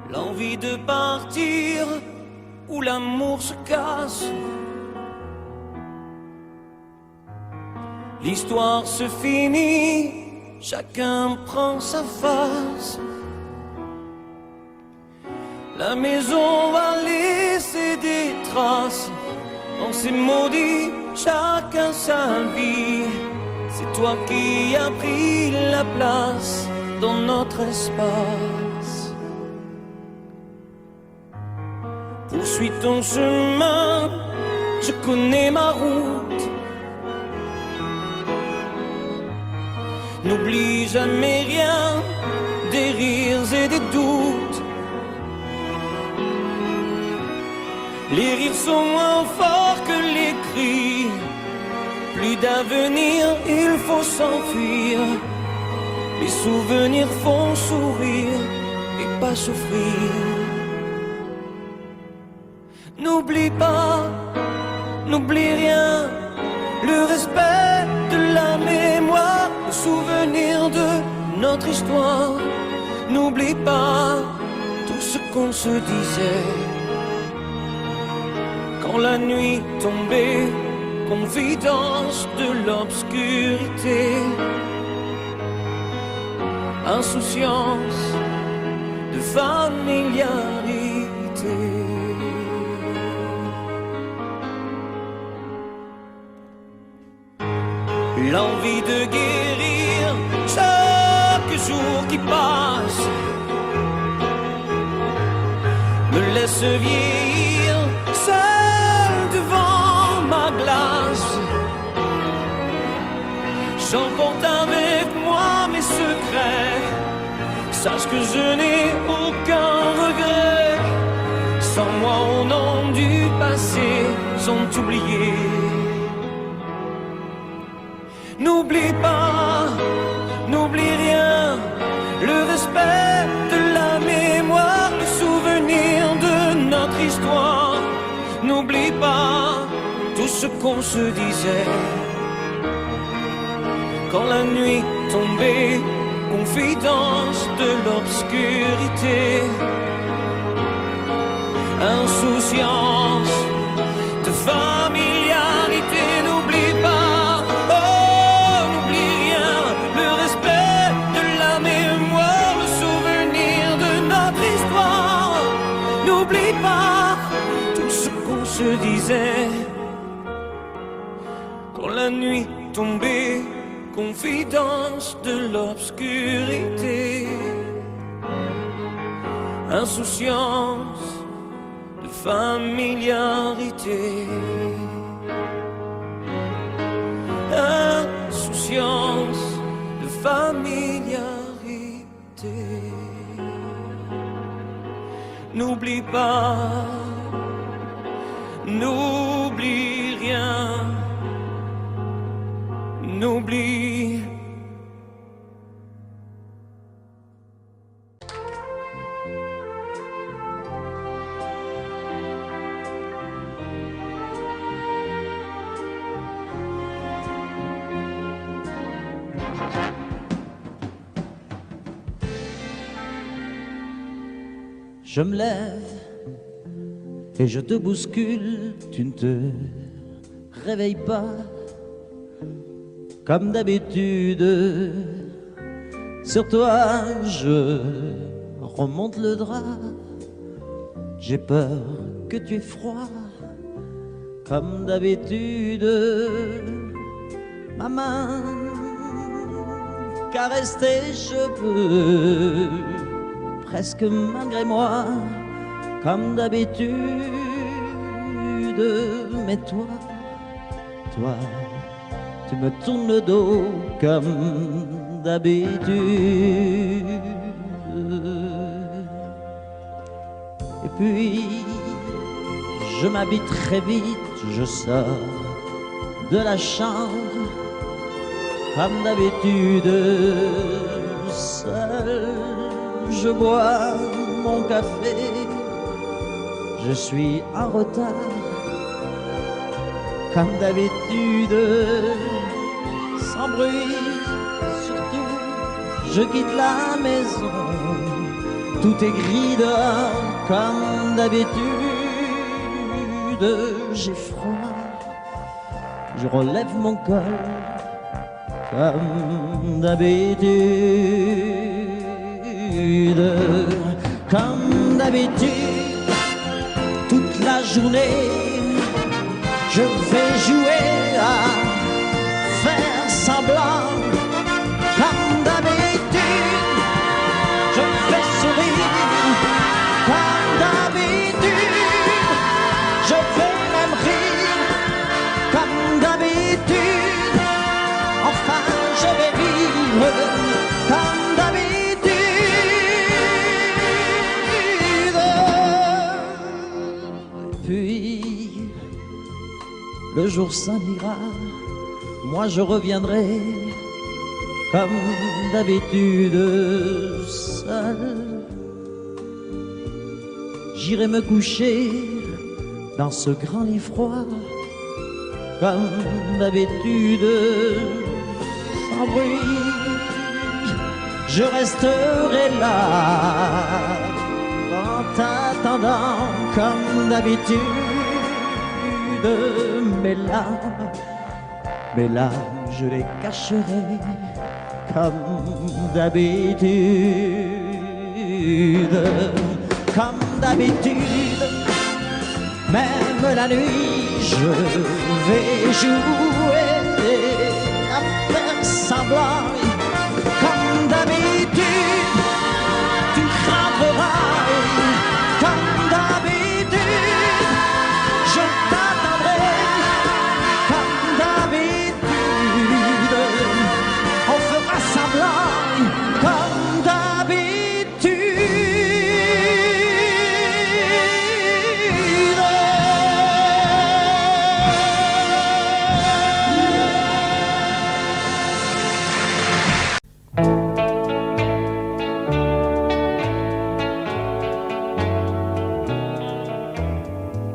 l'envie de partir où l'amour se casse. L'histoire se finit, chacun prend sa face. La maison va laisser des traces. On s'est maudit, chacun sa vie. C'est toi qui as pris la place dans notre espace. Poursuis ton chemin, je connais ma route. N'oublie jamais rien, des rires et des doutes. Les rires sont moins forts que les cris. Plus d'avenir, il faut s'enfuir. Les souvenirs font sourire et pas souffrir. N'oublie pas, n'oublie rien. Le respect de la mémoire, le souvenir de notre histoire. N'oublie pas tout ce qu'on se disait. Quand la nuit tombait, confidence de l'obscurité, insouciance de familiarité. L'envie de guérir chaque jour qui passe me laisse vieillir seul devant ma glace. J'emporte avec moi mes secrets. Sache que je n'ai aucun regret. Sans moi au nom du passé sont oubliés. N'oublie pas, n'oublie rien. Le respect de la mémoire, le souvenir de notre histoire. N'oublie pas tout ce qu'on se disait. Quand la nuit tombait, confidence de l'obscurité, insouciance de familiarité. N'oublie pas, oh n'oublie rien. Le respect de la mémoire, le souvenir de notre histoire. N'oublie pas tout ce qu'on se disait. Quand la nuit tombait, confidence de l'obscurité, insouciance de familiarité, insouciance de familiarité. N'oublie pas, n'oublie rien. N'oublie. Je me lève et je te bouscule, tu ne te réveilles pas. Comme d'habitude, sur toi je remonte le drap. J'ai peur que tu aies froid. Comme d'habitude, ma main caresse tes cheveux, presque malgré moi. Comme d'habitude, mais toi, tu me tournes le dos comme d'habitude. Et puis, je m'habille très vite, je sors de la chambre. Comme d'habitude, seul, je bois mon café. Je suis en retard. Comme d'habitude, sans bruit, surtout, je quitte la maison tout est gris dehors comme d'habitude. J'ai froid, je relève mon col comme d'habitude. Comme d'habitude, toute la journée, je vais jouer à faire semblant. Comme d'habitude, je fais sourire. Comme d'habitude, je vais même rire. Comme d'habitude, enfin je vais vivre. Comme d'habitude. Puis le jour s'en ira, moi je reviendrai comme d'habitude seul. J'irai me coucher dans ce grand lit froid, comme d'habitude, sans bruit. Je resterai là, en t'attendant, comme d'habitude. Mes larmes, je les cacherai, comme d'habitude. Comme d'habitude, même la nuit, je vais jouer à faire semblant. Comme d'habitude, tu rentreras. Comme d'habitude, je t'attendrai. Comme d'habitude, on fera semblant. Comme d'habitude.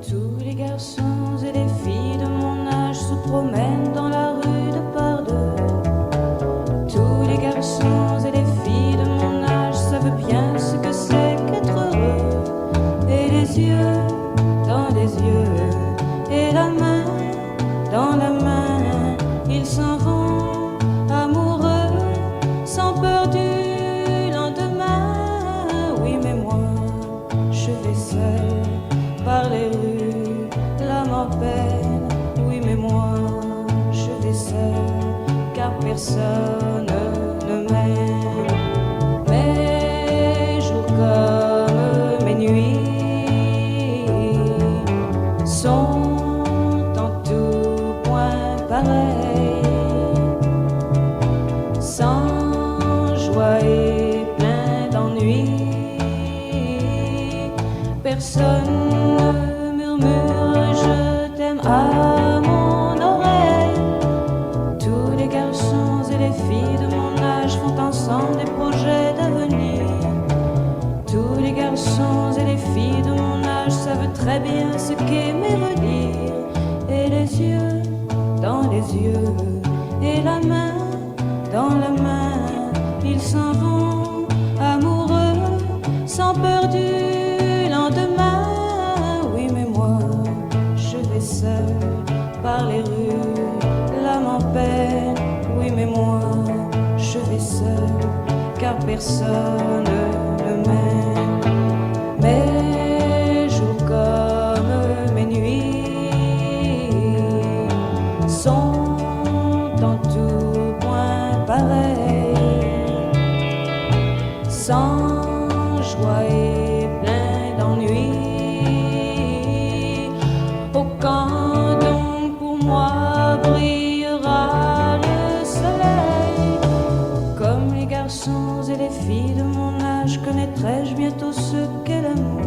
Tous les garçons et les filles de mon âge se promènent dans la rue de par deux. Tous les garçons et les filles de mon âge savent bien ce que c'est qu'être heureux. Et les yeux dans les yeux, et la main dans la main, ils s'en vont amoureux, sans peur du lendemain. Oui, mais moi, je vais seul par les rues, l'âme en peine. Oui, mais moi, je vais seul, car personne ne m'aime. Mes jours comme mes nuits sont en tout point pareils, sans joie et plein d'ennui. Personne ne murmure je t'aime à mon oreille. Tous les garçons et les filles de mon âge font ensemble des projets d'avenir. Tous les garçons et les filles de mon âge savent très bien ce qu'est me redire. Et les yeux dans les yeux, et la main dans la main, ils s'en vont amoureux, sans peur du lendemain. Oui, mais moi, je vais seul par les rues, l'âme en peine. Oui, mais moi, je vais seul, car personne ne m'aime. Mes jours comme mes nuits sont en tout point pareils, sans joie et plein d'ennui. Oh, quand donc pour moi brillera le soleil? Comme les garçons et les filles de mon âge, connaîtrai-je bientôt ce qu'est l'amour.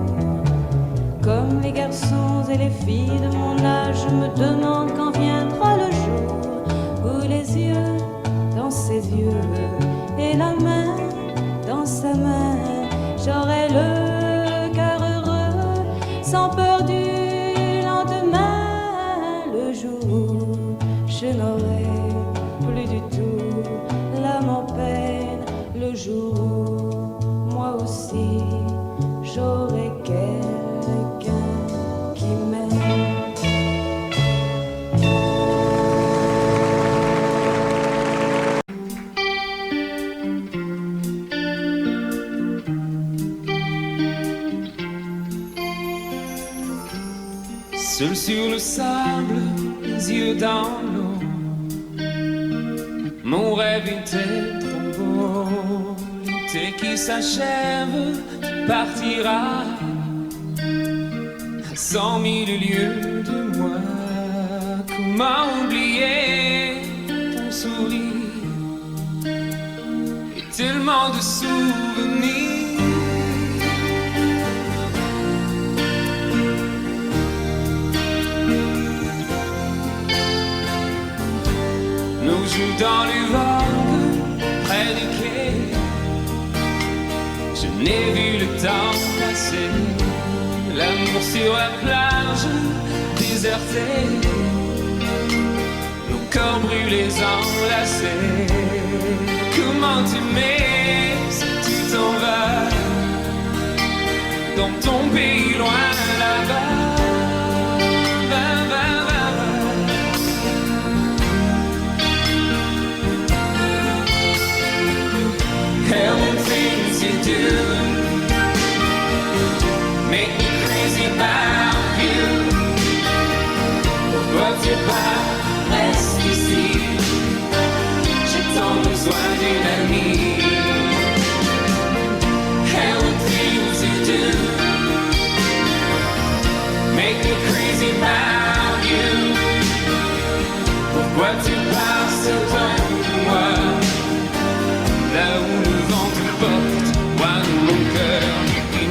Comme les garçons et les filles de mon âge, je me demande quand viendra le jour où les yeux dans ses yeux, et la main dans sa main, j'aurai le cœur heureux, sans peur du lendemain. Le jour où je n'aurai plus du tout l'âme en peine, le jour où moi aussi j'aurai quelqu'un qui m'aime. Seul sur le sable, les yeux dans l'eau, mon rêve était trop beau. L'été qui s'achève, tu partiras à 100 000 lieues de moi. Comment oublier ton sourire et tellement de souvenirs. Nous jouons dans les vagues, près des quais. Je n'ai vu le temps passer. L'amour sur la plage, désertée. Nos corps brûlés, enlacés. Comment t'aimer si tu t'en vas dans ton pays loin là-bas. Hell and things you do make me crazy about you. Pourquoi tu pars, reste ici. J'ai tant besoin d'une amie. Hell and things you do make me crazy about you. Pourquoi tu pars, c'est toi ou moi. Là où le vent te porte, moi dans mon cœur qui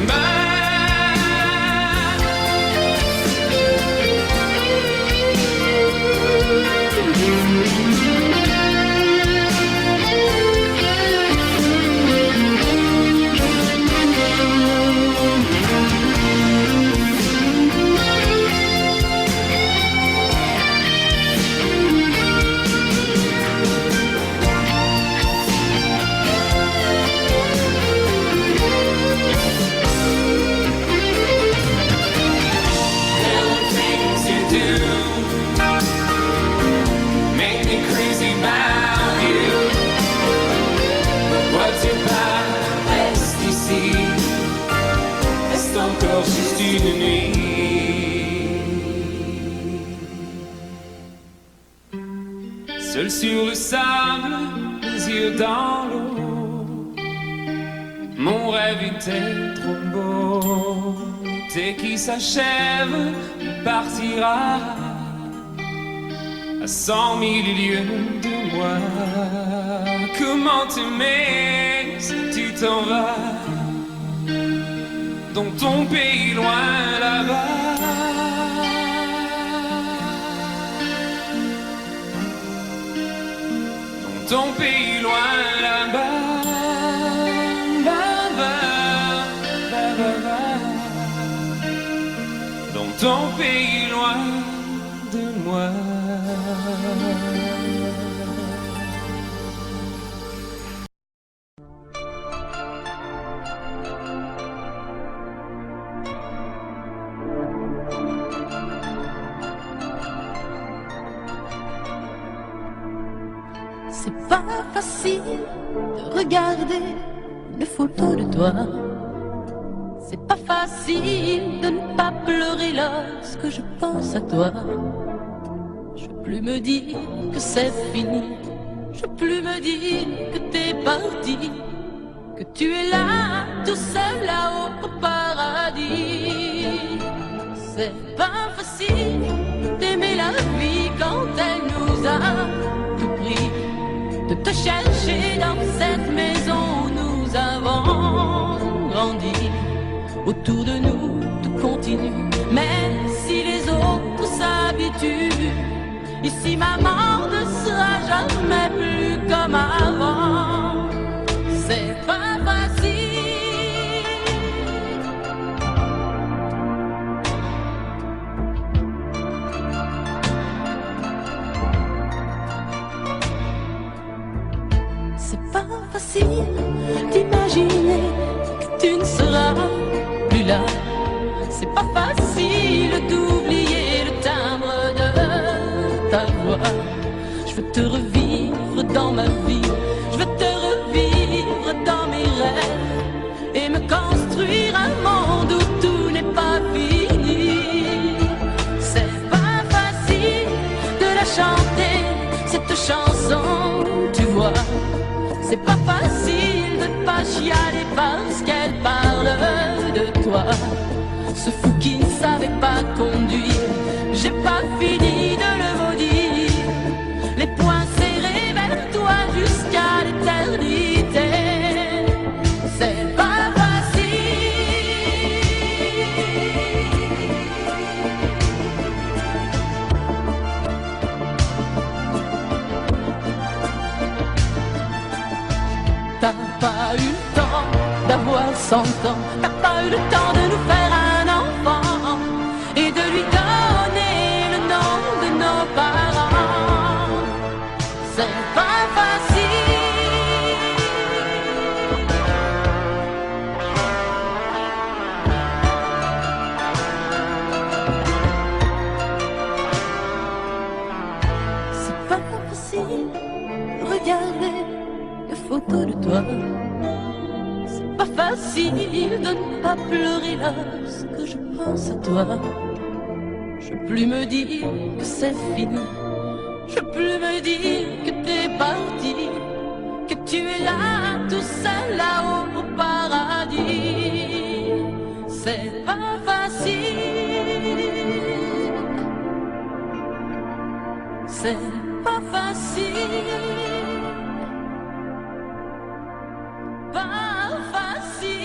juste une nuit. Seul sur le sable, les yeux dans l'eau, mon rêve était trop beau. L'été qui s'achève, il partira à 100 000 lieues de moi. Comment t'aimer si tu t'en vas dans ton pays loin là-bas. Dans ton pays loin là-bas. Dans ton pays loin de moi. C'est pas facile de regarder les photos de toi. C'est pas facile de ne pas pleurer lorsque je pense à toi. Je peux plus me dire que c'est fini. Je peux plus me dire que t'es parti, que tu es là, tout seul là-haut au paradis. C'est pas facile d'aimer la vie quand elle nous a tout pris, de te chercher dans cette maison où nous avons grandi. Autour de nous, tout continue, même si les autres s'habituent. Ici, maman ne sera jamais plus comme avant. C'est pas facile. C'est pas facile d'imaginer que tu ne seras plus chialer parce qu'elle parle de toi. Ce fou qui ne savait pas conduire, j'ai pas fini de le maudire. Les poings serrés vers toi jusqu'à l'éternité. C'est pas facile. T'as pas eu le temps d'avoir 100 ans, t'as pas eu le temps de nous faire un enfant et de lui donner le nom de nos parents. C'est pas facile. C'est pas facile. Regardez les photos de toi. C'est pas facile de ne pas pleurer lorsque je pense à toi. Je peux plus me dire que c'est fini. Je peux plus me dire que t'es parti, que tu es là, tout seul là-haut au paradis. C'est pas facile. C'est pas facile. Pas facile.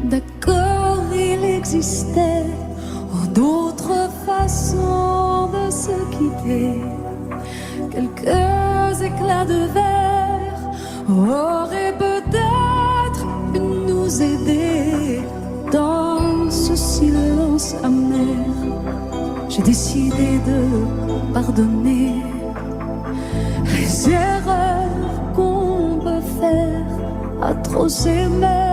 D'accord, il existait d'autres façons de se quitter. Quelques éclats de verre auraient peut-être pu nous aider. Dans ce silence amer, j'ai décidé de pardonner les erreurs qu'on peut faire à trop s'aimer.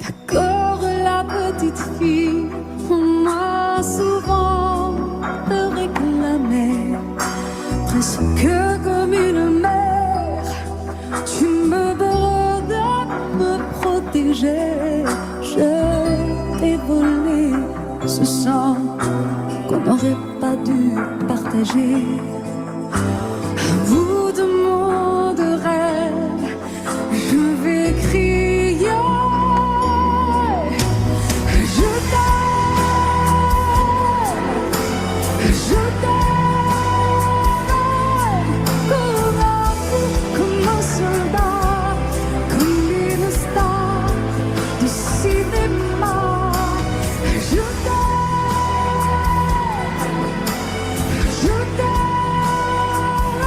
D'accord, la petite fille, on m'a souvent réclamé, presque comme une mère. Tu me dois de me protéger. Je t'ai volé ce sang qu'on n'aurait pas dû partager. À bout de mots de rêve, je vais crier. Je t'aime comme un soldat, comme une star du cinéma. Je t'aime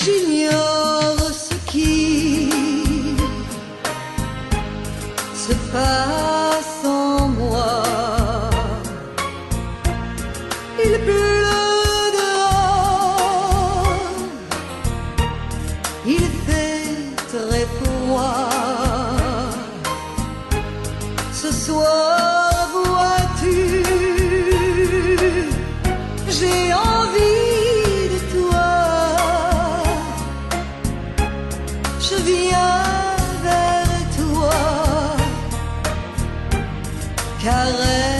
J'ignore ce qui se passe en moi. Il pleut dehors, il fait très froid. Ce soir, vois-tu, j'ai envie de toi. Je viens vers toi, caresse-moi.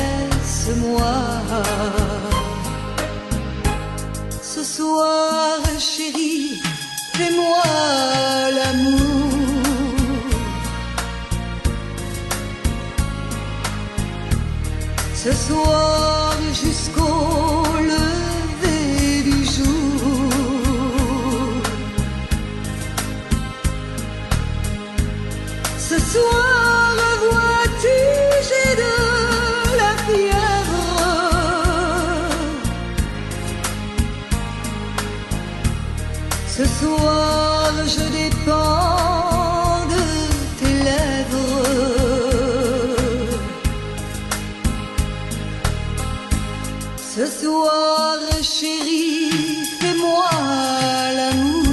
Ce soir, chérie, fais-moi l'amour. Ce soir jusqu'au lever du jour. Ce soir, vois-tu, j'ai de la fièvre. Ce soir, je dépends de tes lèvres. Ce soir, chérie, fais-moi l'amour.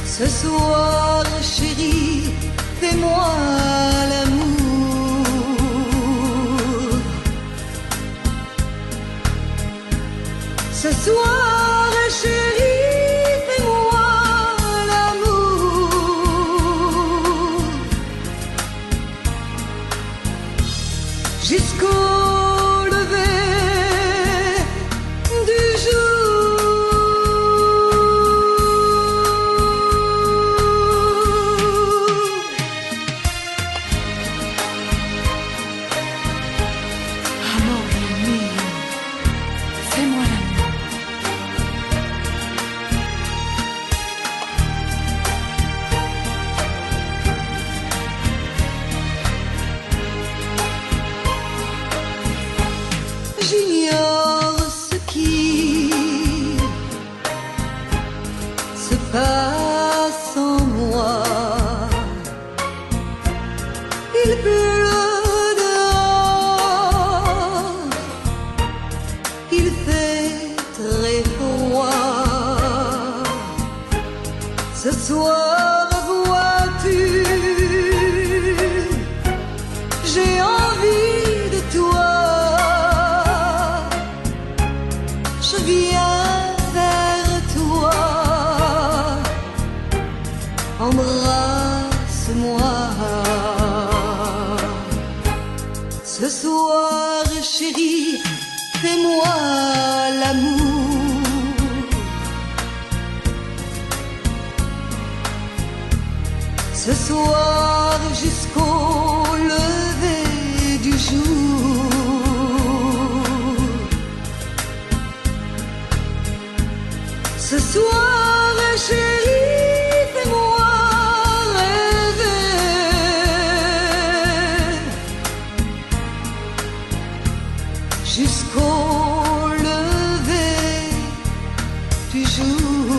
Ce soir, chérie, fais-moi l'amour. Ce soir, chérie, fais-moi l'amour. Jusqu'au lever du jour. Amore mio, fais-moi l'amour. J'ignore ce qui se passe en moi. Il pleut dehors, il fait très froid. Ce soir, vois-tu, j'ai envie de toi. Je viens vers toi, embrasse-moi. Ce soir, chérie, fais-moi l'amour. Ce soir, jusqu'au lever du jour. Ce soir, chérie, fais-moi rêver. Jusqu'au lever du jour.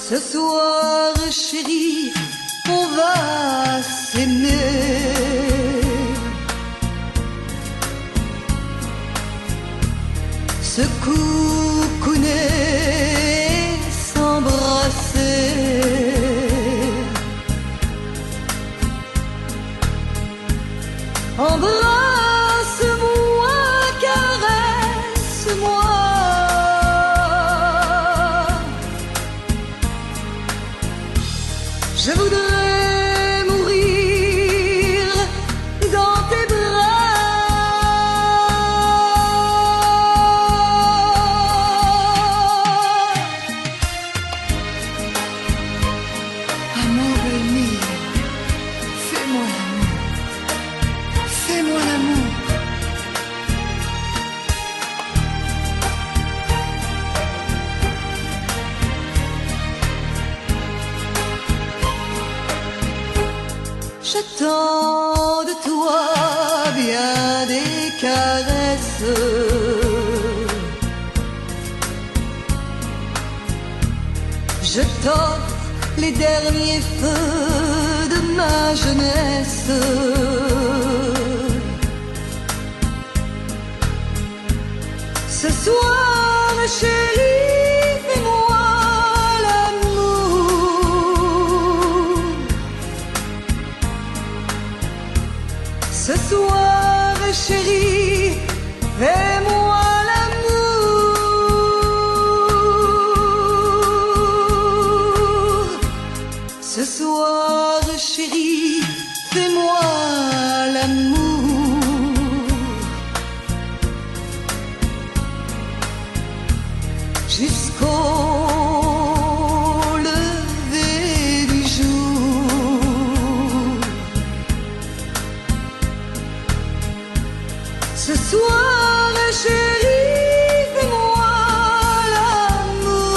Ce soir, chérie, on va s'aimer. Se coucouner, s'embrasser. Embrasse-moi, caresse-moi. Je voudrais mourir dans tes Amore mio, fais-moi l'amour. Fais-moi j'attends de toi bien des caresses. Je t'offre les derniers feux de ma jeunesse. Ce soir, chérie, fais-moi l'amour. Ce soir, chérie, fais-moi l'amour. Ce soir, chérie, fais-moi l'amour. Jusqu'au lever du jour. Ce soir, chérie, fais-moi l'amour.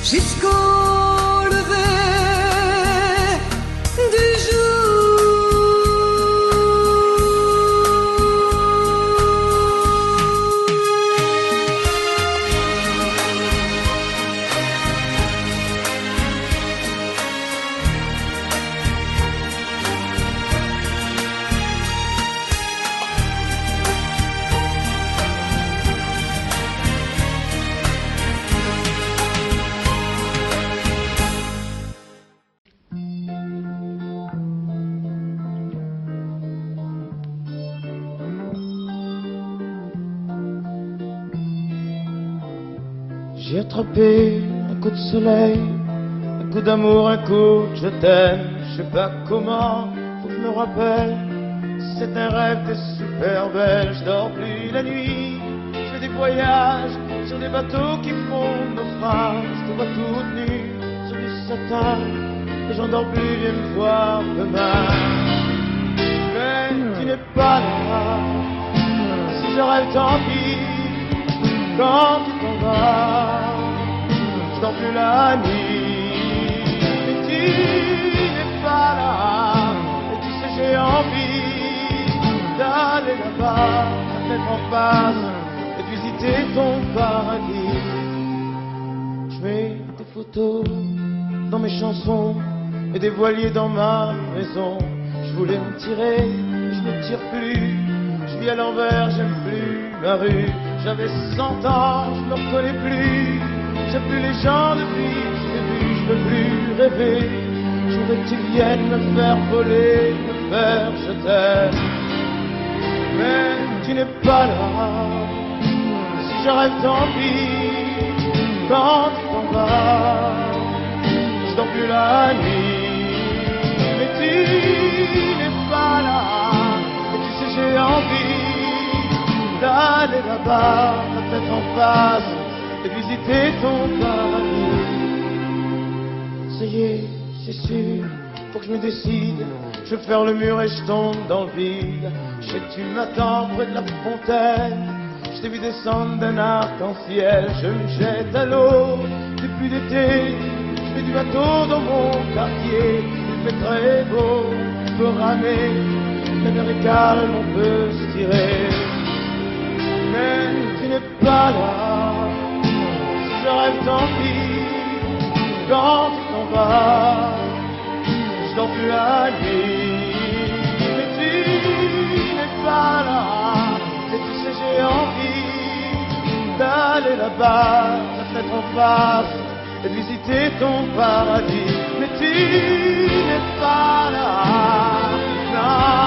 Jusqu'au lever du J'ai attrapé un coup de soleil, un coup d'amour, un coup de je t'aime. Je sais pas comment, faut que je me rappelle. C'est un rêve, t'es super belle. Je dors plus la nuit, je fais des voyages sur des bateaux qui font naufrage. Je te vois toute nue sur du satin et j'en dors plus, viens me voir demain. Mais tu n'es pas là, si je rêve tant pis. Quand tu t'en vas, je dors plus la nuit. Mais tu n'es pas là, et tu sais j'ai envie d'aller là-bas, la tête en face, et de visiter ton paradis. Je mets des photos dans mes chansons et des voiliers dans ma maison. Je voulais me tirer, mais je ne tire plus. Je vis à l'envers, j'aime plus ma rue. J'avais 100 ans, je me reconnais plus. J'aime plus les gens depuis que je l'ai vu, je peux plus rêver. Je voudrais que tu viennes me faire voler, me faire je t'aime. Mais tu n'es pas là, si je rêve tant pis. Quand tu t'en vas, je dors plus la nuit. Mais tu n'es pas là, et tu sais j'ai envie d'aller là-bas, la tête en face, et visiter ton paradis. Ça y est, c'est sûr, faut que je me décide. Je vais faire le mur et je tombe dans le vide. Je sais que tu m'attends près de la fontaine. Je t'ai vu descendre d'un arc-en-ciel. Je me jette à l'eau depuis l'été. Je fais du bateau dans mon quartier. Il fait très beau, on peut ramer. La mer est calme, on peut se tirer. Mais tu n'es pas là, si je rêve tant pis. Quand tu t'en vas, je dors plus la nuit. Mais tu n'es pas là, et tu sais j'ai envie d'aller là-bas, la tête en face, et de visiter ton paradis. Mais tu n'es pas là, non.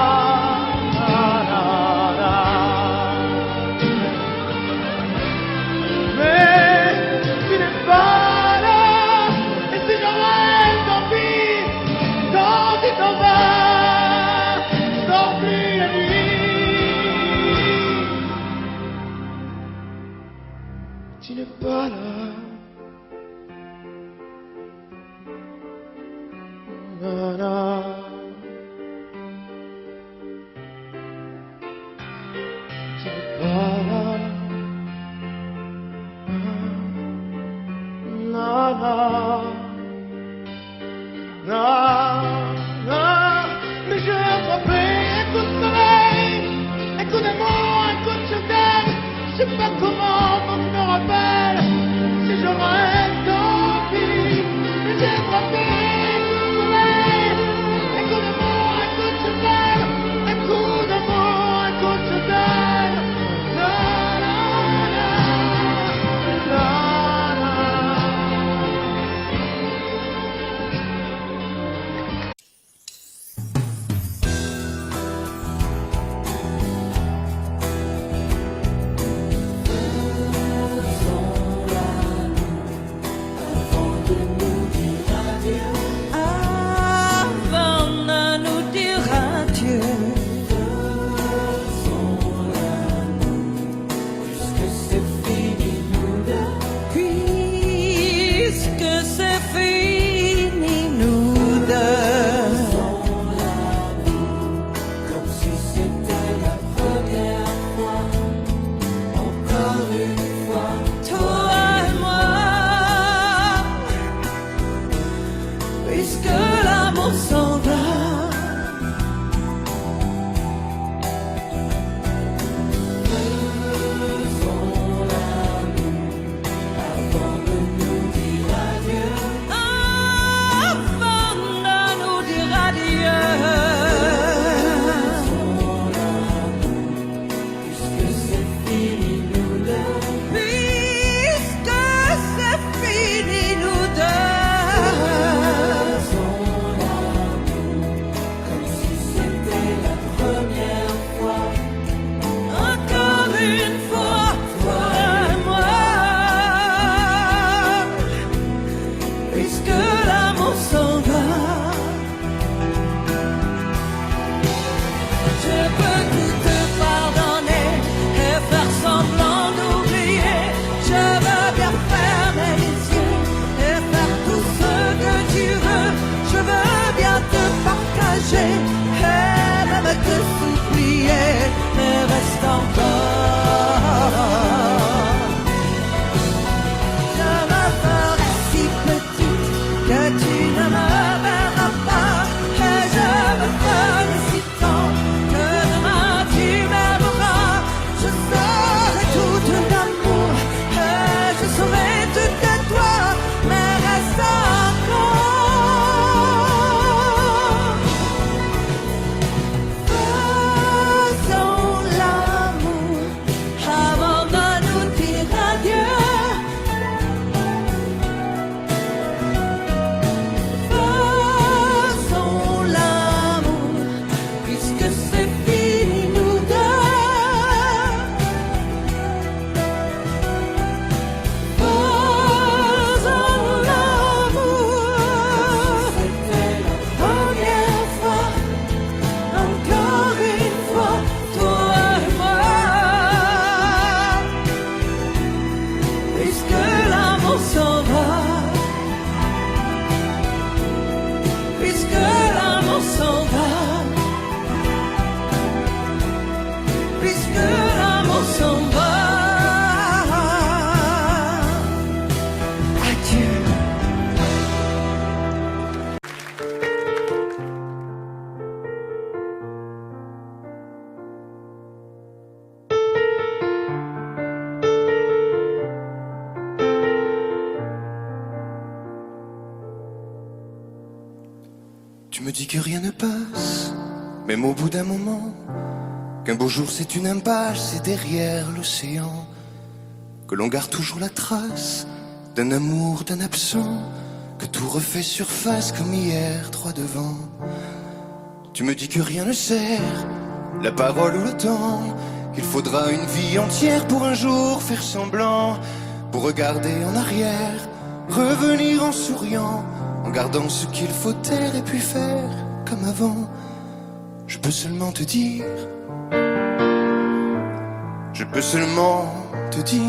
Tu n'es pas là. Na, na. Tu n'es pas là. Na, Mais j'ai attrapé un coup de soleil, un coup d'amour, un coup de je t'aime. Je sais pas comment, faut que je me rappelle. Si je rêve, tant pis. Mais j'ai attrapé un coup de soleil, un coup d'amour, un coup de je t'aime. Un coup d'amour, un coup de je t'aime. La, la, la, la, la. Avant de nous dire adieu, puisque c'est fini nous deux, puisque c'est fini nous deux, comme si c'était la première fois, encore une fois, toi et moi. Puisque l'amour s'en va, faisons l'amour avant de nous dire adieu. Avant de nous dire adieu. Faisons l'amour, puisque c'est fini nous deux. Puisque c'est fini nous deux. Encore une fois, toi et moi, puisque l'amour s'en va, je peux tout te pardonner et faire semblant d'oublier. Je veux bien fermer les yeux et faire tout ce que tu veux. Je veux bien te partager et même te supplier, mais reste encore. Je me ferai si petite que tu ne me verras pas, et je me ferai si tendre que demain tu m'aimeras. Je serai toute d'amour et je serai toute de toi, mais reste encore. Faisons l'amour avant de nous dire adieu. Faisons l'amour, puisque c'est fini nous deux. Faisons l'amour, c'était la première fois. Encore une fois, toi et moi, puisque l'amour s'en va, puisque l'amour s'en va, puisque l'amour s'en va. Adieu. Tu me dis que rien ne passe, même au bout d'un moment, qu'un beau jour c'est une impasse, c'est derrière l'océan, que l'on garde toujours la trace d'un amour, d'un absent, que tout refait surface comme hier, droit devant. Tu me dis que rien ne sert, la parole ou le temps, qu'il faudra une vie entière pour un jour faire semblant, pour regarder en arrière, revenir en souriant, en gardant ce qu'il faut taire et puis faire comme avant. Je peux seulement te dire, je peux seulement te dire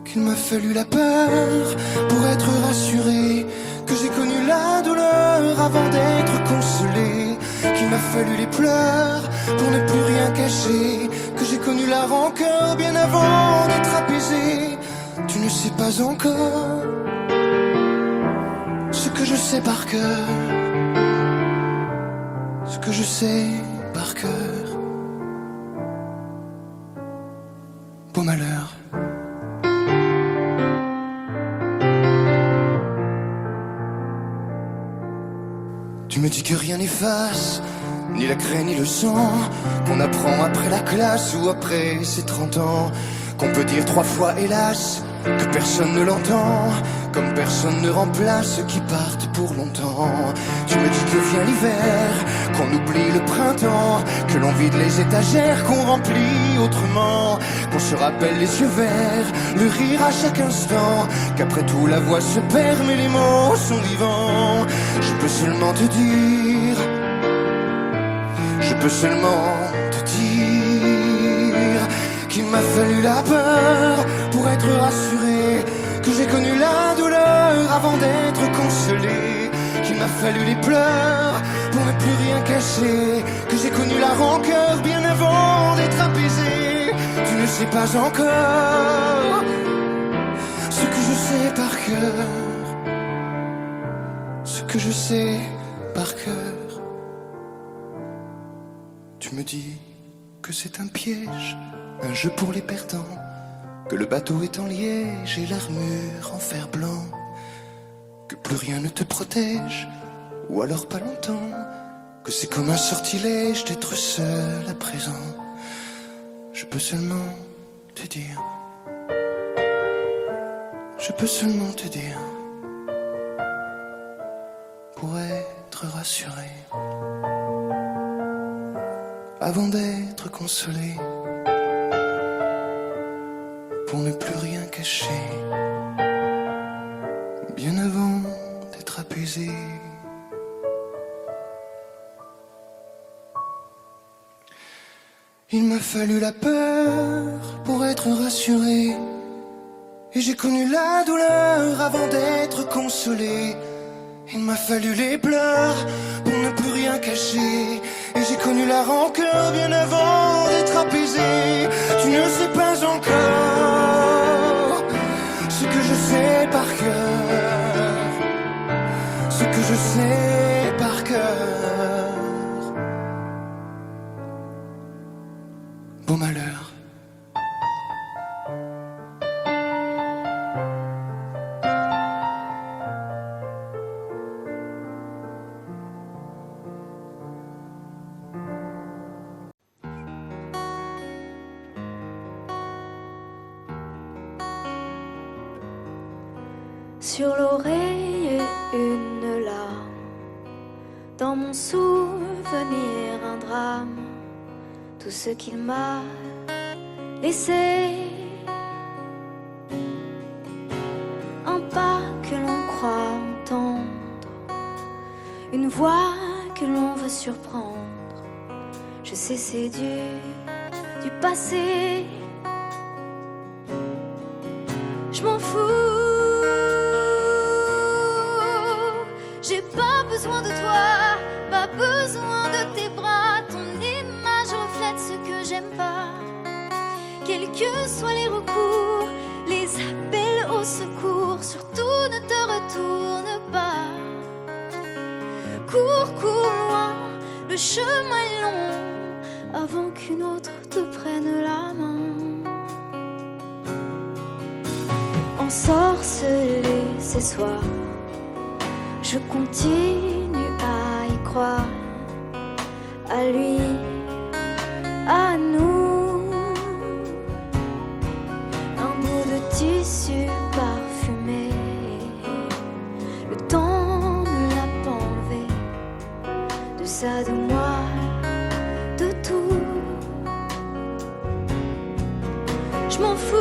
qu'il m'a fallu la peur pour être rassuré, que j'ai connu la douleur avant d'être consolé, qu'il m'a fallu les pleurs pour ne plus rien cacher, que j'ai connu la rancœur bien avant d'être apaisé. tu ne sais pas encore ce que je sais par cœur, ce que je sais par cœur. Beau malheur. Tu me dis que rien n'efface, ni la craie ni le sang, qu'on apprend après la classe ou après ses 30 ans, qu'on peut dire 3 fois hélas, que personne ne l'entend, comme personne ne remplace ceux qui partent pour longtemps. Tu me dis que vient l'hiver, qu'on oublie le printemps, que l'on vide les étagères, qu'on remplit autrement, qu'on se rappelle les yeux verts, le rire à chaque instant, qu'après tout la voix se perd mais les mots sont vivants. Je peux seulement te dire, je peux seulement te dire qu'il m'a fallu la peur pour être rassuré, que j'ai connu la douleur avant d'être consolé, qu'il m'a fallu les pleurs pour ne plus rien cacher, que j'ai connu la rancœur bien avant d'être apaisé. Tu ne sais pas encore ce que je sais par cœur, ce que je sais par cœur. Tu me dis que c'est un piège, un jeu pour les perdants, que le bateau est en liège et l'armure en fer blanc, que plus rien ne te protège, ou alors pas longtemps, que c'est comme un sortilège d'être seul à présent. Je peux seulement te dire, je peux seulement te dire, pour être rassuré, avant d'être consolé, pour ne plus rien cacher, bien avant d'être apaisé. Il m'a fallu la peur pour être rassuré, et j'ai connu la douleur avant d'être consolé. Il m'a fallu les pleurs pour ne plus rien cacher, et j'ai connu la rancœur bien avant d'être apaisé. Tu ne sais pas encore ce que je sais par cœur, ce que je sais par cœur. Beau malheur. Sur l'oreille une larme, dans mon souvenir un drame, tout ce qu'il m'a laissé, un pas que l'on croit entendre, une voix que l'on veut surprendre. Je sais c'est du passé, je m'en fous. J'ai pas besoin de toi, pas besoin de tes bras. Ton image reflète ce que j'aime pas. Quels que soient les recours, les appels au secours, surtout ne te retourne pas. Cours, cours loin, le chemin est long, avant qu'une autre te prenne la main. Ensorcelé ces soirs, je continue à y croire, à lui, à nous. Un bout de tissu parfumé, le temps ne l'a pas enlevé, de ça, de moi, de tout. Je m'en fous.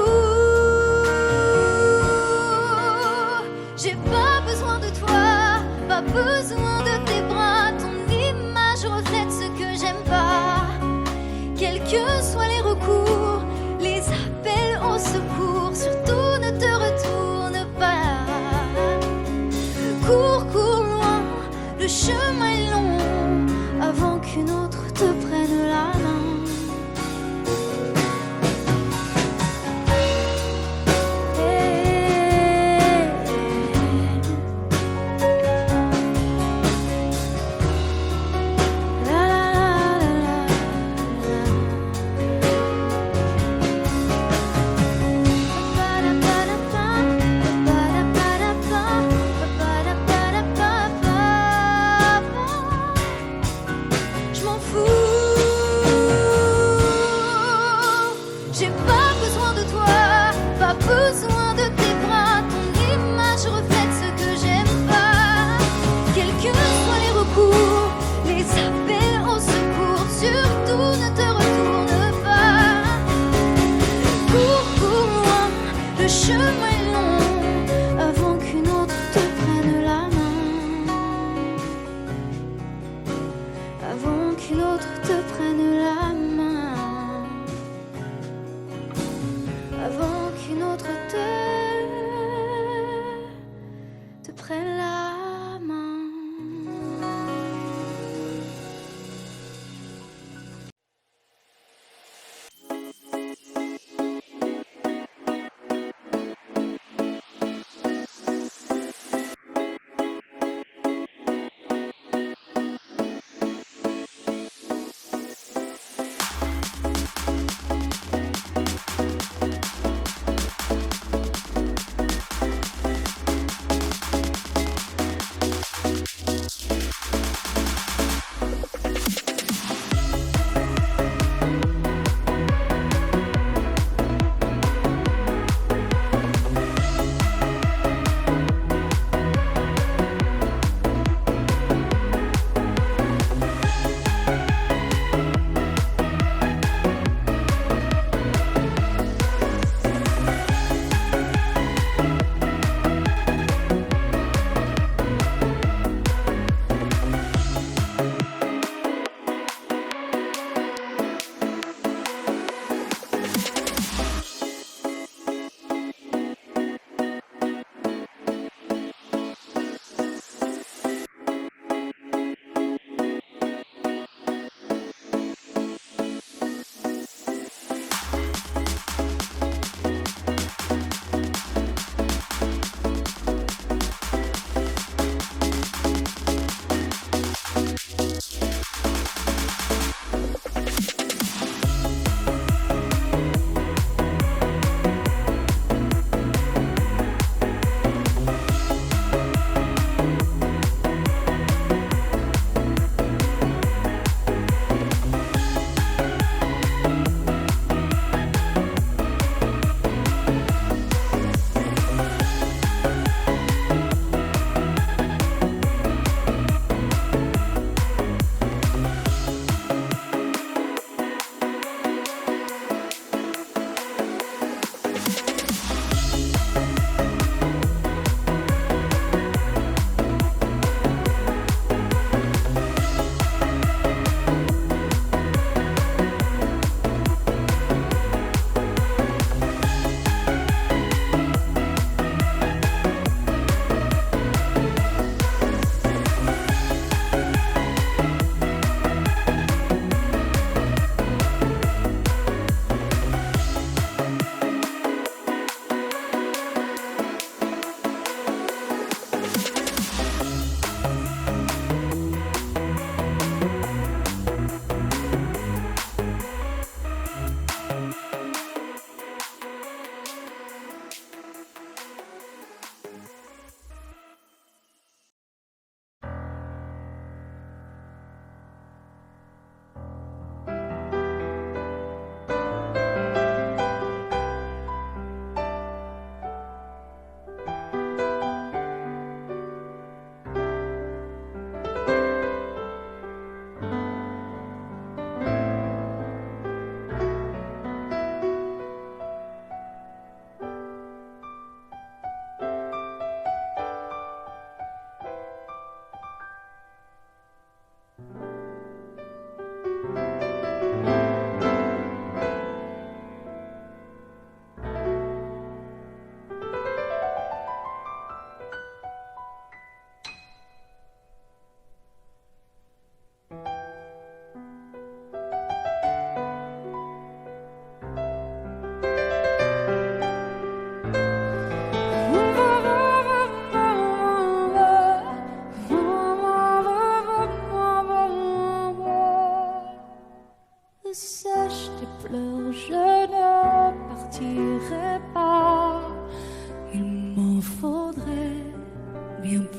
J'ai pas besoin de toi, pas besoin de tes bras. Ton image reflète ce que j'aime pas. Quels que soient les recours, les appels au secours, surtout ne te retourne pas. Cours, cours loin, le chemin est long, avant qu'une autre te prenne la main. Hey.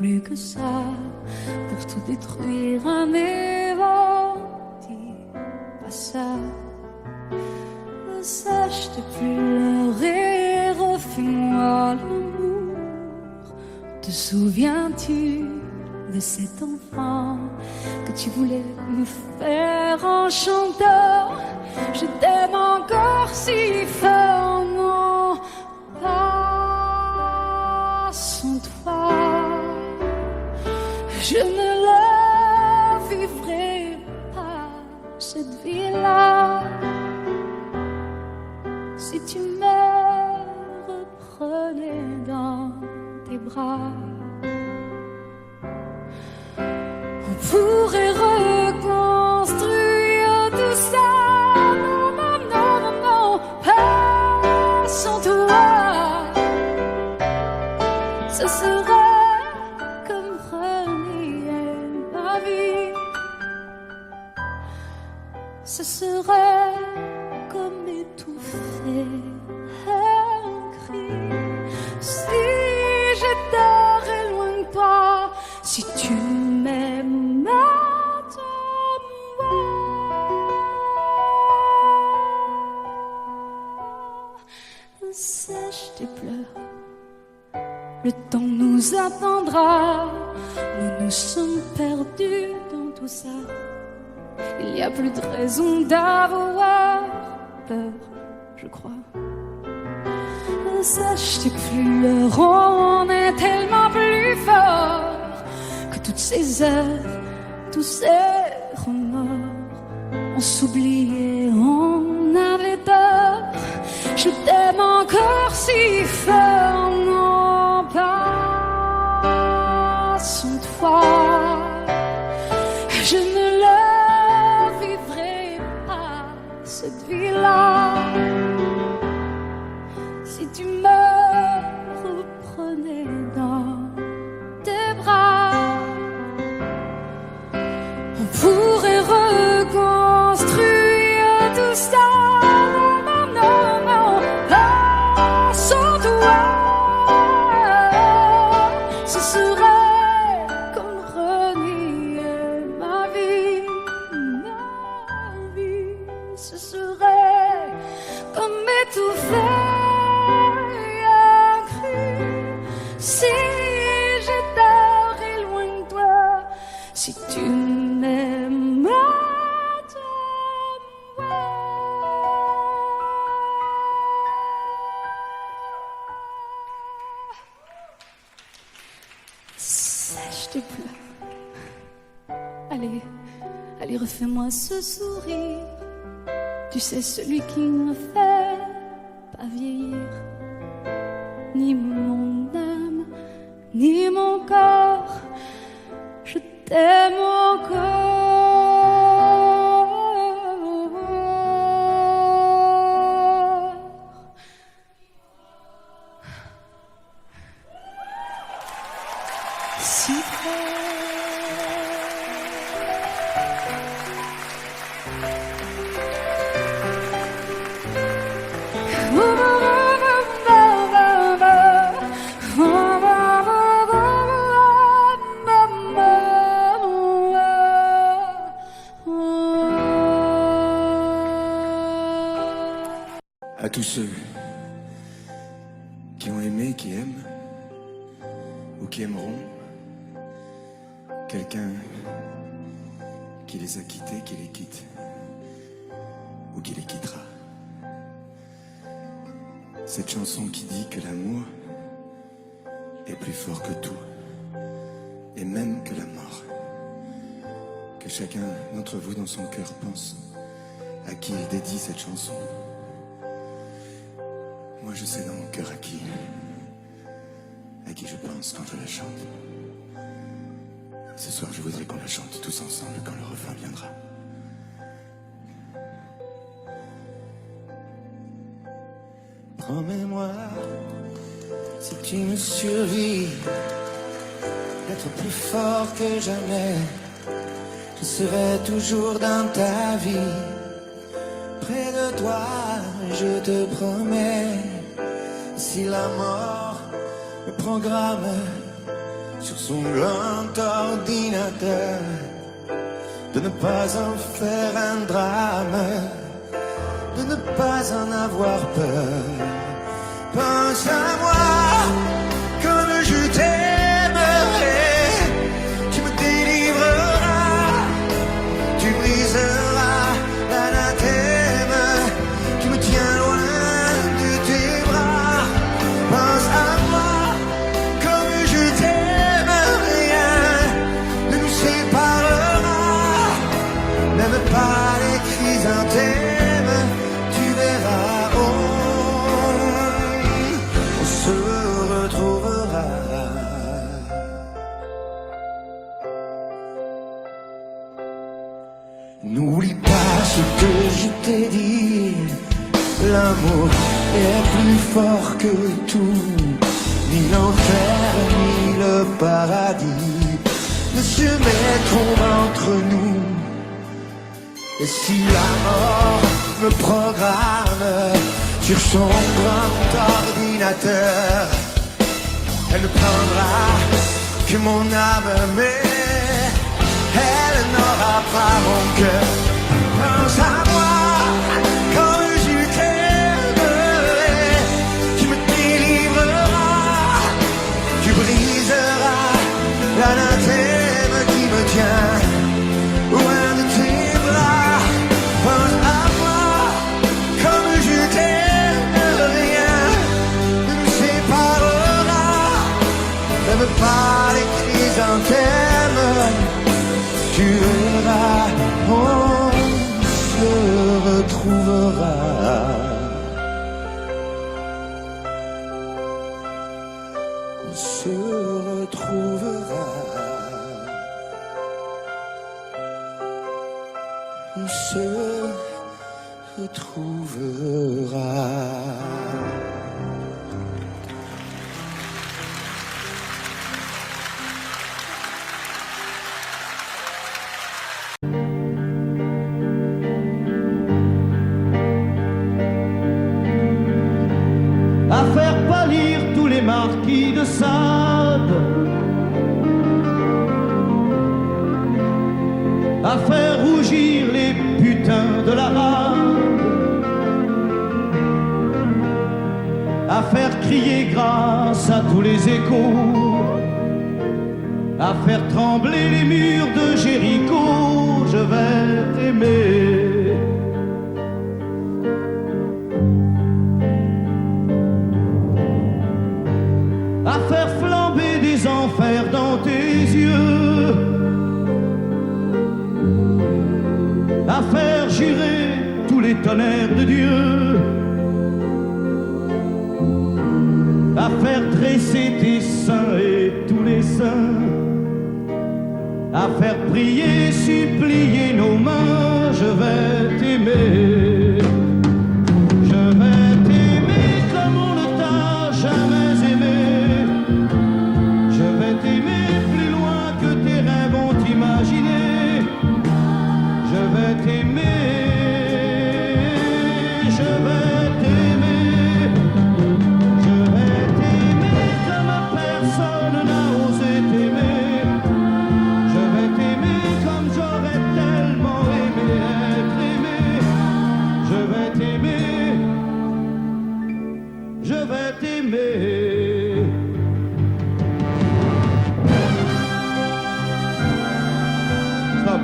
plus que ça pour tout détruire. Mais bon, dis pas ça. Sache de pleurer, refais-moi l'amour. Te souviens-tu de cet enfant que tu voulais me faire en chantant? Je t'aime encore si fort, non, pas sans toi. Je ne la vivrai pas, cette vie-là. Si tu me reprenais dans tes bras, on pourrait reconstruire tout ça. Non, non, non, non, non, pas sans toi. Ce serait comme renier ma vie. Ce serait comme étouffer un cri. Si j'étais loin de toi, si tu m'aimes attends-moi. Sèche tes pleurs, le temps nous attendra. Nous nous sommes perdus dans tout ça. Il n'y a plus de raison d'avoir peur, je crois. Sache tes pleurs, on est tellement plus fort que toutes ces heures, tous ces remords. On s'oubliait, on avait tort. Je t'aime encore si fort, non pas sans toi. Je ne la vivrai pas, cette vie-là. Si tu me reprenais dans tes bras, on pourrait reconstruire tout ça. Non, non, non, pas sans toi. Ce serait comme renier ma vie. Ce serait comme étouffer. Si j'étais loin de toi, si tu m'aimes, attends-moi. Sèche tes pleurs. Allez, allez, refais-moi ce sourire. Tu sais, celui qui ne fait pas vieillir. Ni mon âme, ni mon corps, je t'aime encore. Si fort. À tous ceux qui ont aimé, qui aiment, ou qui aimeront, quelqu'un qui les a quittés, qui les quitte, ou qui les quittera. Cette chanson qui dit que l'amour est plus fort que tout, et même que la mort. Que chacun d'entre vous dans son cœur pense à qui il dédie cette chanson. Moi je sais dans mon cœur à qui je pense quand je la chante. Ce soir je voudrais qu'on la chante tous ensemble quand le refrain viendra. Promets-moi, si tu me survis, d'être plus fort que jamais. Je serai toujours dans ta vie, près de toi, je te promets. Si la mort me programme sur son grand ordinateur, de ne pas en faire un drame, de ne pas en avoir peur. Pense à moi comme je t'aimerai, tu me délivreras, tu briseras l'anathème qui me tient loin de tes bras. Pense à moi comme je t'aime, rien ne nous séparera, même pas les chrysanthèmes, tu verras, on se retrouvera. N'oublie pas ce que je t'ai dit, l'amour est plus fort que tout, ni l'enfer ni le paradis ne se mettront entre nous. Et si la mort me programme sur son grand ordinateur, elle ne prendra que mon âme, mais elle n'aura pas mon cœur. Pense à moi quand je t'aimerai, tu me délivreras, tu briseras l'anathème qui me tient loin de tes bras. Pense à moi comme je t'aime, rien ne nous séparera, même pas les chrysanthèmes, tu verras, on se retrouvera. On se retrouvera. On se retrouvera. À faire pâlir tous les marquis de Sade, à faire rougir les putains de la rade, à faire crier grâce à tous les échos, à faire trembler les murs de Jéricho. Je vais t'aimer. À faire flamber des enfers dans tes yeux, à faire jurer tous les tonnerres de Dieu, à faire dresser tes seins et tous les saints, à faire prier, supplier nos mains. Je vais t'aimer. Je vais t'aimer comme on ne t'a jamais aimé. Je vais t'aimer plus loin que tes rêves ont imaginé. Je vais t'aimer. Je vais t'aimer. Je vais t'aimer comme personne n'a osé t'aimer. Je vais t'aimer comme j'aurais tellement aimé être aimé. Je vais t'aimer. Je vais t'aimer. Stop.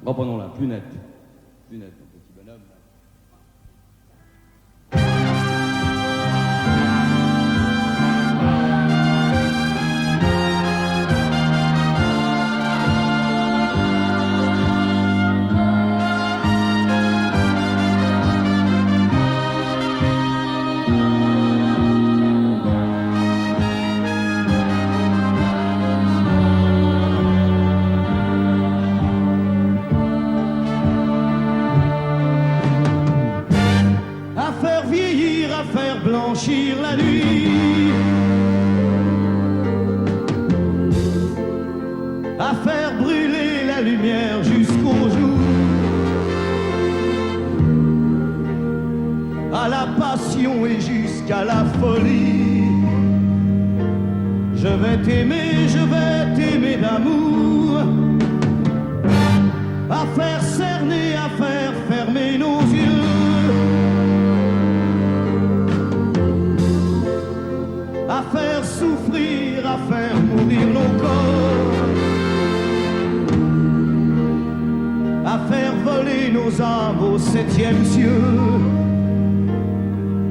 Reprenons-la, plus net. Plus net, mon petit bonhomme. À faire vieillir, à faire blanchir la nuit, à faire brûler la lumière jusqu'au jour, à la passion et jusqu'à la folie. Je vais t'aimer d'amour, à faire cerner, à faire fermer nos yeux, à faire souffrir, à faire mourir nos corps, à faire voler nos âmes au septième cieux,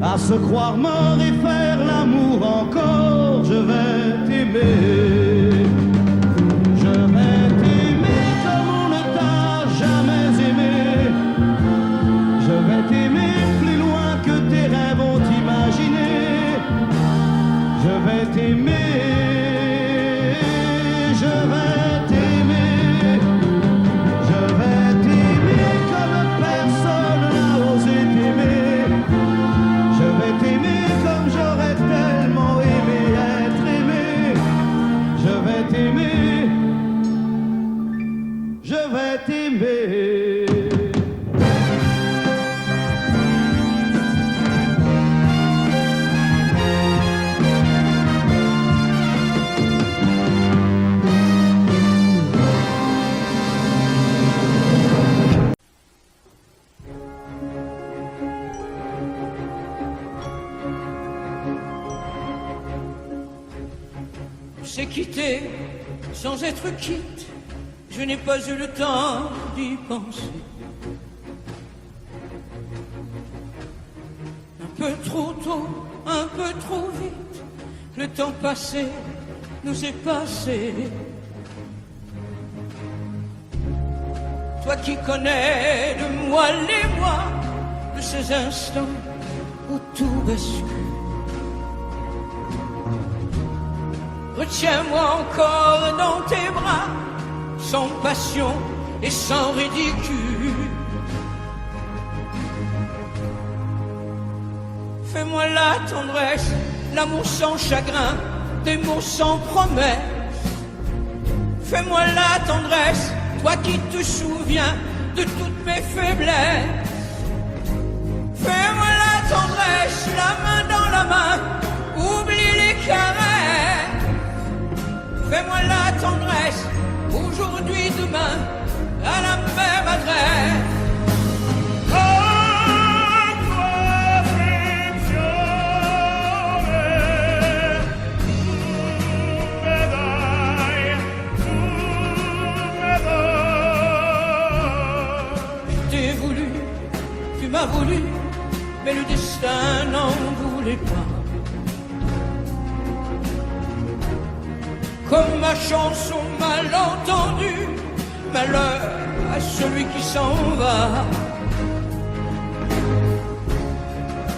à se croire mort et faire l'amour encore. Je vais t'aimer, je vais t'aimer comme on ne t'a jamais aimé. Je vais t'aimer plus loin que tes rêves ont imaginé. Je vais t'aimer, je vais t'aimer, je vais t'aimer comme personne n'a osé t'aimer. Je vais t'aimer comme j'aurais tellement aimé être aimé. Je vais t'aimer, je vais t'aimer. C'est quitté sans être quitte, je n'ai pas eu le temps d'y penser. Un peu trop tôt, un peu trop vite, le temps passé nous est passé. Toi qui connais de moi les mois, de ces instants où tout bascule. Retiens-moi encore dans tes bras, sans passion et sans ridicule. Fais-moi la tendresse, l'amour sans chagrin, des mots sans promesse. Fais-moi la tendresse, toi qui te souviens de toutes mes faiblesses. Fais-moi la tendresse, la main dans la main, oublie les caresses. Fais-moi la tendresse, aujourd'hui, demain, à la même adresse. Je t'ai voulu, tu m'as voulu, mais le destin n'en voulait pas. Comme ma chanson mal entendue, malheur à celui qui s'en va.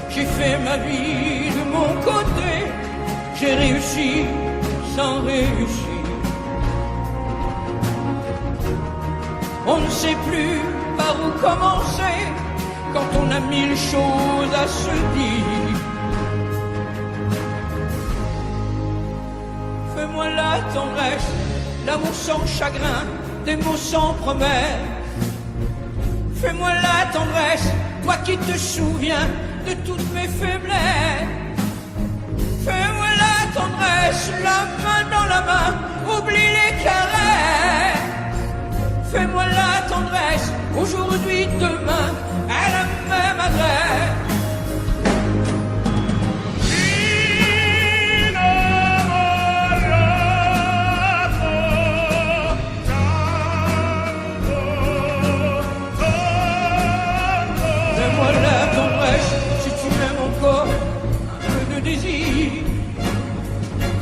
J'ai fait ma vie de mon côté, j'ai réussi sans réussir. On ne sait plus par où commencer quand on a mille choses à se dire. Fais-moi la tendresse, l'amour sans chagrin, des mots sans promesse. Fais-moi la tendresse, toi qui te souviens de toutes mes faiblesses. Fais-moi la tendresse, la main dans la main, oublie les caresses. Fais-moi la tendresse, aujourd'hui, demain, à la même adresse. Fais-moi la tendresse, si tu m'aimes encore, un peu de désir.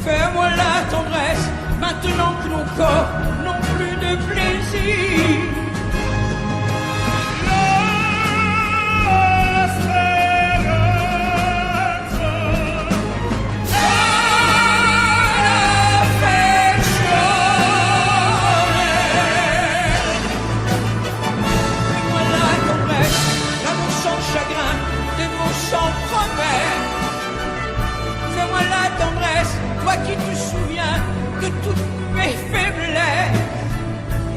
Fais-moi la tendresse, maintenant que nos corps n'ont plus de plaisir. Fais-moi la tendresse, toi qui te souviens de toutes mes faiblesses.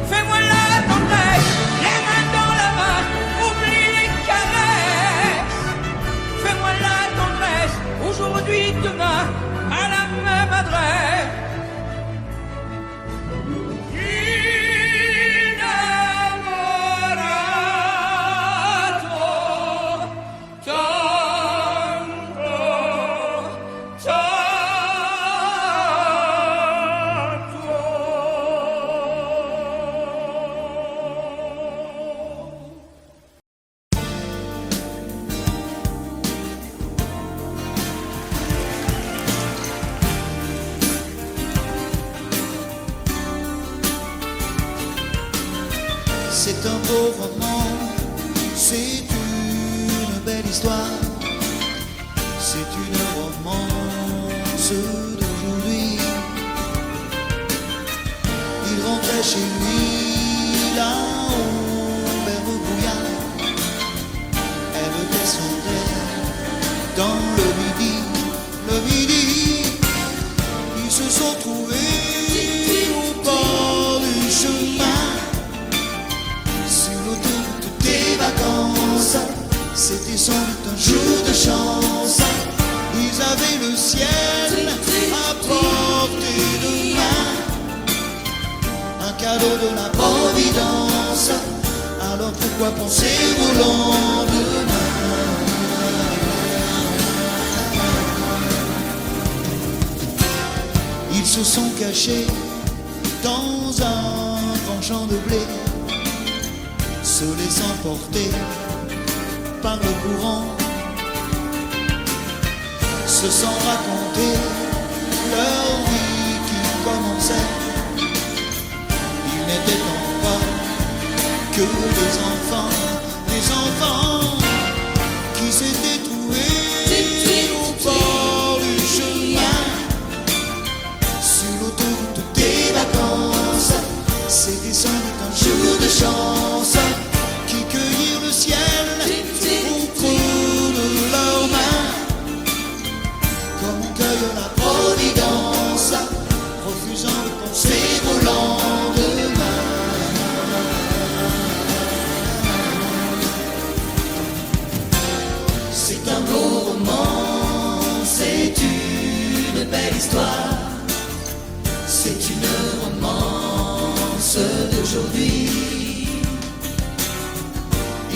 Fais-moi la tendresse. C'est un beau roman, c'est une belle histoire, c'est une romance d'aujourd'hui. Il rentrait chez lui là-haut vers le brouillard. Elle descendait dans le midi, ils se sont trouvés au bord du chemin, sur l'autoroute des vacances. C'était sans doute un jour de chance. Ils avaient le ciel à portée de main, un cadeau de la Providence. Alors pourquoi penser au lendemain? Ils se sont cachés dans un grand champ de blé, se laissant porter par le courant, se sont raconté leur vie qui commençait. Ils n'étaient pas que des enfants qui s'étaient trouvés au bord du chemin, sur l'autoroute des vacances. C'était sans doute un jour de chance, qui cueillirent le ciel au creux de leurs mains, comme on cueille la Providence, refusant de penser au lendemain. C'est un beau roman, c'est une belle histoire, c'est une romance d'aujourd'hui.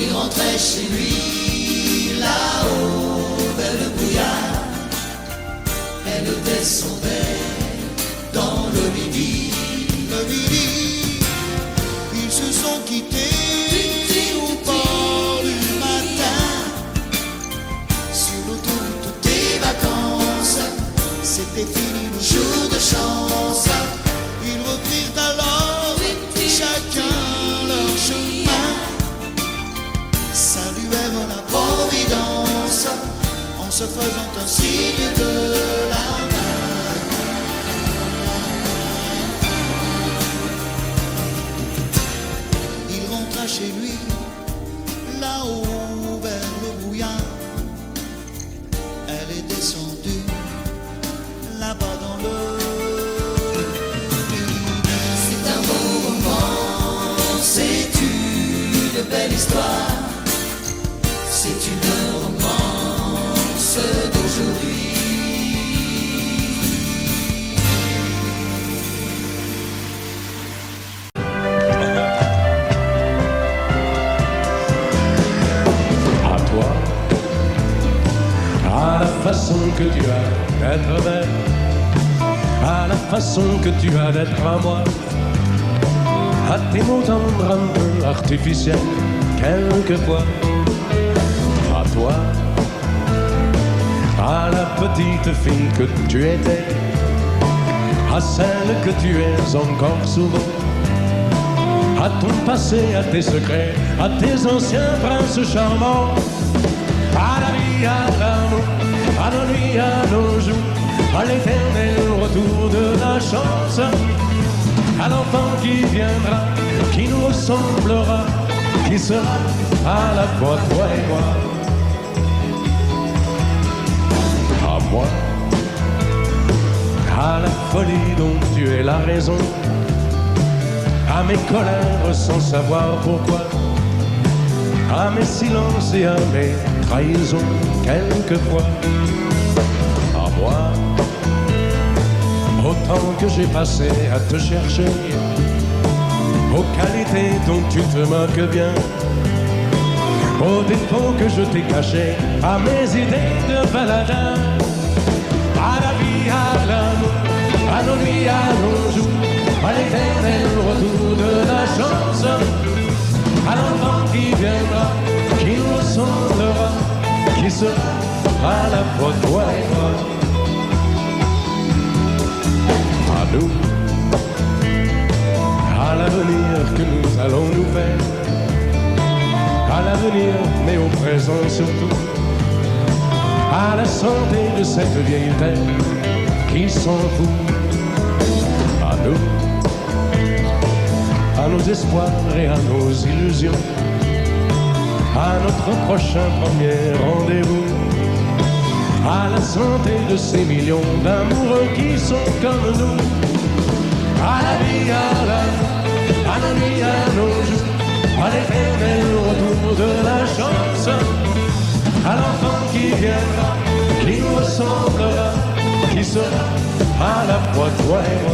Il rentrait chez lui là-haut vers le brouillard. Elle descendait dans le midi. Ils se sont quittés au bord du matin, sur l'autoroute des vacances. C'était fini le jour de chance. Ils reprirent alors chacun leur chemin, saluèrent la Providence en se faisant un signe de la main. Il rentra chez lui là-haut vers le brouillard. Elle est descendue là-bas dans le midi. C'est un beau roman, c'est une belle histoire, c'est une romance d'aujourd'hui. À toi, à la façon que tu as d'être belle, à la façon que tu as d'être à moi, à tes mots tendres un peu artificiels quelquefois. À toi, à la petite fille que tu étais, à celle que tu es encore souvent, à ton passé, à tes secrets, à tes anciens princes charmants, à la vie, à l'amour, à nos nuits, à nos jours, à l'éternel retour de la chance, à l'enfant qui viendra, qui nous ressemblera, qui sera à la fois toi et moi. À moi, à la folie dont tu es la raison, à mes colères sans savoir pourquoi, à mes silences et à mes trahisons quelquefois. À moi, au temps que j'ai passé à te chercher, aux qualités dont tu te moques bien, aux défauts que je t'ai cachés, à mes idées de baladin, à la vie, à l'amour, à nos nuits, à nos jours, à l'éternel retour de la chance, à l'enfant qui viendra, qui nous ressemblera, qui sera à la fois toi et moi. À nous, à l'avenir que nous allons nous faire, mais au présent surtout. À la santé de cette vieille terre qui s'en fout. À nous, à nos espoirs et à nos illusions, à notre prochain premier rendez-vous. À la santé de ces millions d'amoureux qui sont comme nous. À la vie, à la nuit, à nos jours, à l'éternel retour de la chance, à l'enfant qui viendra, qui nous ressemblera, qui sera à la fois toi et moi.